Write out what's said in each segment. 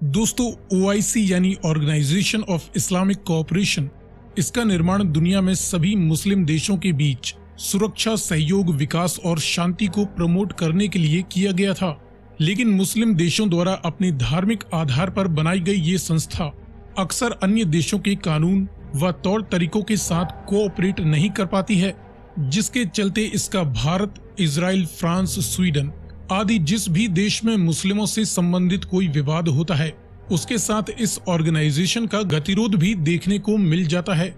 दोस्तों, ओआईसी यानी organisation of Islamic cooperation, इसका निर्माण दुनिया में सभी मुस्लिम देशों के बीच सुरक्षा, सहयोग, विकास और शांति को प्रमोट करने के लिए किया गया था। लेकिन मुस्लिम देशों द्वारा अपने धार्मिक आधार पर बनाई गई ये संस्था अक्सर अन्य देशों के कानून व तौर तरीकों के साथ कोऑपरेट नहीं कर पाती है, जिसके चलते इसका भारत, इजराइल, फ्रांस, स्वीडन आदि जिस भी देश में मुस्लिमों से संबंधित कोई विवाद होता है, उसके साथ इस ऑर्गेनाइजेशन का गतिरोध भी देखने को मिल जाता है।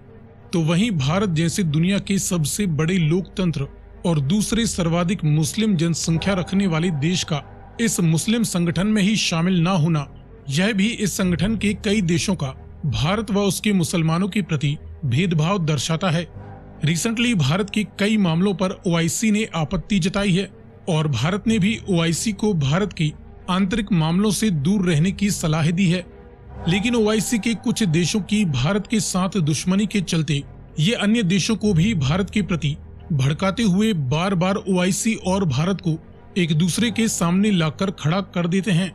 तो वहीं भारत जैसे दुनिया के सबसे बड़े लोकतंत्र और दूसरे सर्वाधिक मुस्लिम जनसंख्या रखने वाले देश का इस मुस्लिम संगठन में ही शामिल न होना, यह भी इस संगठन के कई देशों का भारत व उसके मुसलमानों के प्रति भेदभाव दर्शाता है। रिसेंटली भारत के कई मामलों पर ओआईसी ने आपत्ति जताई है और भारत ने भी ओआईसी को भारत की आंतरिक मामलों से दूर रहने की सलाह दी है। लेकिन ओआईसी के कुछ देशों की भारत के साथ दुश्मनी के चलते ये अन्य देशों को भी भारत के प्रति भड़काते हुए बार बार ओआईसी और भारत को एक दूसरे के सामने लाकर खड़ा कर देते हैं।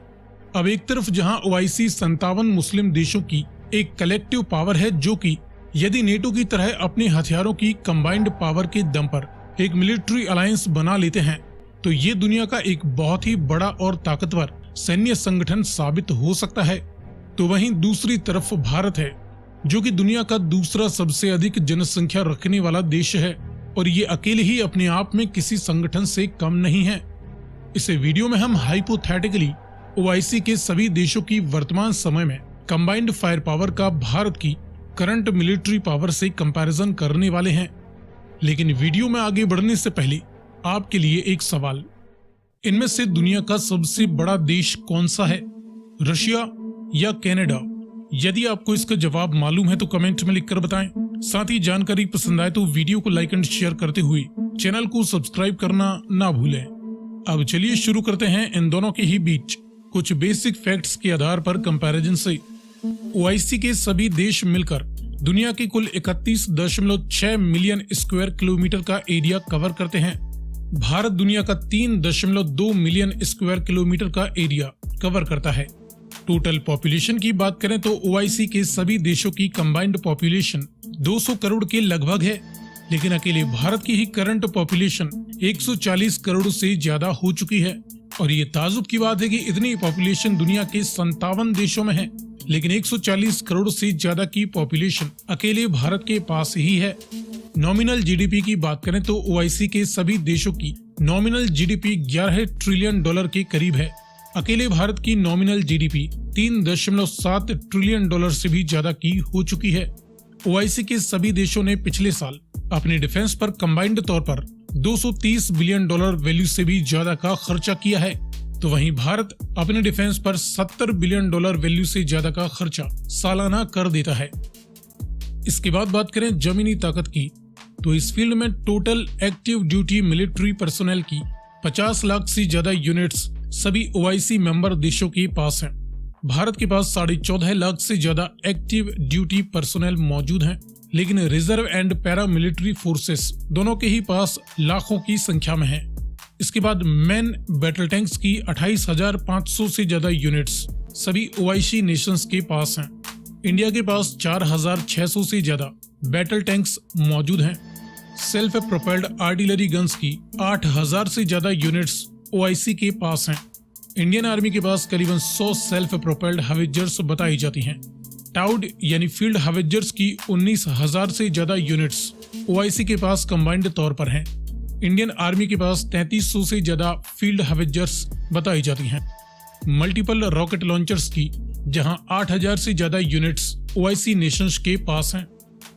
अब एक तरफ जहां ओआईसी 57 मुस्लिम देशों की एक कलेक्टिव पावर है, जो कि यदि नेटो की तरह अपने हथियारों की कंबाइंड पावर के दम पर एक मिलिट्री अलायंस बना लेते हैं, तो ये दुनिया का एक बहुत ही बड़ा और ताकतवर सैन्य संगठन साबित हो सकता है। तो वहीं दूसरी तरफ भारत है, जो कि दुनिया का दूसरा सबसे अधिक जनसंख्या रखने वाला देश है और ये अकेले ही अपने आप में किसी संगठन से कम नहीं है। इस वीडियो में हम हाइपोथेटिकली ओआईसी के सभी देशों की वर्तमान समय में कंबाइंड फायर पावर का भारत की करंट मिलिट्री पावर से कंपैरिजन करने वाले हैं। लेकिन वीडियो में आगे बढ़ने से पहले आपके लिए एक सवाल, इनमें से दुनिया का सबसे बड़ा देश कौन सा है, रशिया या कनाडा? यदि आपको इसका जवाब मालूम है तो कमेंट में लिखकर बताएं। साथ ही जानकारी पसंद आए तो वीडियो को लाइक एंड शेयर करते हुए चैनल को सब्सक्राइब करना ना भूलें। अब चलिए शुरू करते हैं इन दोनों के ही बीच कुछ बेसिक फैक्ट्स के आधार पर कंपैरिजन से। ओआईसी के सभी देश मिलकर दुनिया के कुल 31.6 मिलियन स्क्वायर किलोमीटर का एरिया कवर करते हैं। भारत दुनिया का 3.2 मिलियन स्क्वायर किलोमीटर का एरिया कवर करता है। टोटल पॉपुलेशन की बात करें तो ओआईसी के सभी देशों की कंबाइंड पॉपुलेशन 200 करोड़ के लगभग है, लेकिन अकेले भारत की ही करंट पॉपुलेशन 140 करोड़ से ज्यादा हो चुकी है। और ये ताजुब की बात है कि इतनी पॉपुलेशन दुनिया के 57 देशों में है, लेकिन 140 करोड़ से ज्यादा की पॉपुलेशन अकेले भारत के पास ही है। नॉमिनल जीडीपी की बात करें तो ओआईसी के सभी देशों की नॉमिनल जीडीपी 11 ट्रिलियन डॉलर के करीब है। अकेले भारत की नॉमिनल जीडीपी 3.7 ट्रिलियन डॉलर से भी ज्यादा की हो चुकी है। ओआईसी के सभी देशों ने पिछले साल अपने डिफेंस पर कंबाइंड तौर पर 230 बिलियन डॉलर वैल्यू से भी ज्यादा का खर्चा किया है, तो वहीं भारत अपने डिफेंस पर 70 बिलियन डॉलर वैल्यू से ज्यादा का खर्चा सालाना कर देता है। इसके बाद बात करें जमीनी ताकत की, तो इस फील्ड में total active duty military personnel की 50 लाख से ज्यादा यूनिट्स सभी ओआईसी मेंबर देशों के पास हैं। भारत के पास 14.5 लाख से ज्यादा एक्टिव ड्यूटी पर्सोनेल मौजूद हैं, लेकिन reserve and para military forces दोनों के ही पास लाखों की संख्या में है। इसके बाद मैन बैटल टैंक्स की 28,500 से ज्यादा यूनिट्स सभी ओआईसी नेशंस के पास हैं। इंडिया के पास 4,600 से ज्यादा बैटल टैंक्स मौजूद हैं। सेल्फ प्रोपेल्ड आर्टिलरी गन्स की 8,000 से ज्यादा यूनिट्स ओआईसी के पास हैं। इंडियन आर्मी के पास करीबन 100 सेल्फ प्रोपेल्ड हवेजर्स बताई जाती हैं। टाउड यानी फील्ड हवेजर्स की 19,000 से ज्यादा यूनिट्स ओआईसी के पास कंबाइंड तौर पर हैं। इंडियन आर्मी के पास 3300 से ज्यादा फील्ड हवेजर्स बताई जाती हैं। मल्टीपल रॉकेट लॉन्चर्स की जहां 8,000 से ज्यादा यूनिट्स ओआईसी नेशंस के पास हैं।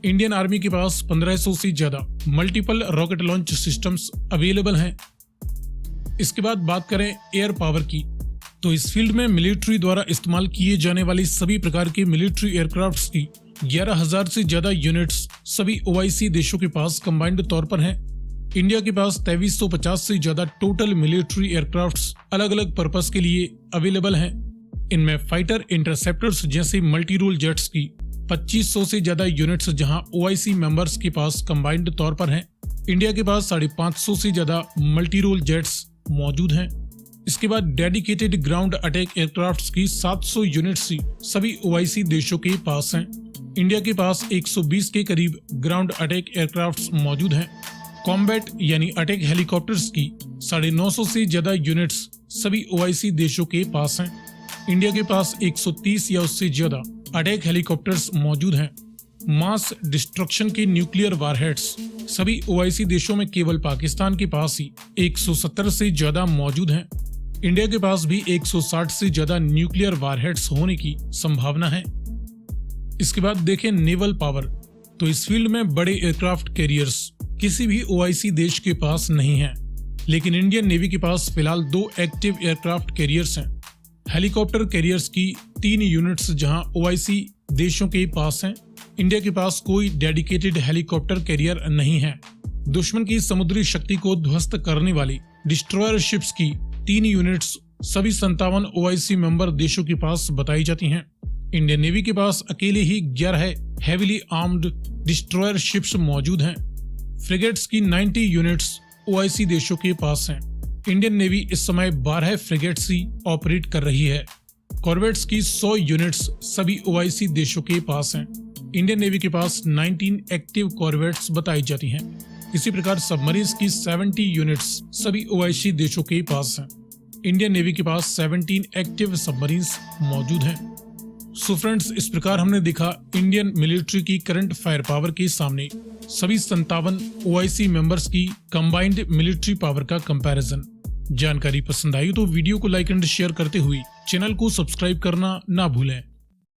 इंडियन आर्मी के पास 1500 से ज्यादा multiple rocket launch systems available हैं। इसके बाद बात करें एयर पावर की, तो इस फील्ड में मिलिट्री द्वारा इस्तेमाल किए जाने वाली सभी प्रकार के मिलिट्री एयरक्राफ्ट्स की 11,000 से ज्यादा यूनिट्स सभी ओआईसी देशों के पास कंबाइंड तौर पर हैं। इंडिया के पास 2350 से ज्यादा टोटल मिलिट्री एयरक्राफ्ट्स अलग अलग पर्पस के लिए अवेलेबल हैं। इनमें फाइटर इंटरसेप्टर्स जैसे मल्टी रोल जेट्स की 2500 से ज्यादा यूनिट्स जहां ओआईसी मेंबर्स के पास कंबाइंड तौर पर हैं। इंडिया के पास 550 से ज्यादा मल्टी रोल जेट्स मौजूद हैं। इसके बाद डेडिकेटेड ग्राउंड अटैक एयरक्राफ्ट्स की 700 यूनिट्स ही सभी ओआईसी देशों के पास हैं। इंडिया के पास 120 के करीब ग्राउंड अटैक एयरक्राफ्ट्स मौजूद हैं। कॉम्बैट यानी अटैक हेलीकॉप्टर्स की 950 से ज्यादा यूनिट्स सभी ओआईसी देशों के पास हैं। इंडिया के पास 130 या उससे ज्यादा अटैक हेलीकॉप्टर्स मौजूद हैं। मास डिस्ट्रक्शन के न्यूक्लियर वारहेड्स सभी ओआईसी देशों में केवल पाकिस्तान के पास ही 170 से ज्यादा मौजूद हैं। इंडिया के पास भी 160 से ज्यादा न्यूक्लियर वारहेड्स होने की संभावना है। इसके बाद देखें नेवल पावर, तो इस फील्ड में बड़े एयरक्राफ्ट कैरियर्स किसी भी ओआईसी देश के पास नहीं है, लेकिन इंडियन नेवी के पास फिलहाल 2 एक्टिव एयरक्राफ्ट कैरियर्स हैं। हेलीकॉप्टर कैरियर्स की 3 यूनिट्स जहां ओआईसी देशों के पास हैं। इंडिया के पास कोई डेडिकेटेड हेलीकॉप्टर कैरियर नहीं है। दुश्मन की समुद्री शक्ति को ध्वस्त करने वाली डिस्ट्रॉयर शिप्स की 3 यूनिट्स सभी 57 ओआईसी मेंबर देशों के पास बताई जाती हैं। इंडियन नेवी के पास अकेले ही 11 हेवीली आर्म्ड डिस्ट्रॉयर शिप्स मौजूद हैं। फ्रिगेट्स की 90 यूनिट्स ओआईसी देशों के पास हैं। इंडियन नेवी इस समय 12 फ्रिगेट्स ही ऑपरेट कर रही है। कॉर्वेट्स की 100 यूनिट्स सभी ओआईसी देशों के पास हैं। इंडियन नेवी के पास 19 एक्टिव कॉर्वेट्स बताई जाती हैं। इसी प्रकार सबमरीन्स की 70 यूनिट्स सभी ओआईसी देशों के पास हैं। इंडियन नेवी के पास 17 एक्टिव सबमरीन्स मौजूद हैं। सो फ्रेंड्स, इस प्रकार हमने देखा इंडियन मिलिट्री की करंट फायर पावर के सामने सभी 57 ओआईसी मेंबर्स की कंबाइंड मिलिट्री पावर का कंपैरिजन। जानकारी पसंद आई तो वीडियो को लाइक एंड शेयर करते हुए चैनल को सब्सक्राइब करना ना भूलें।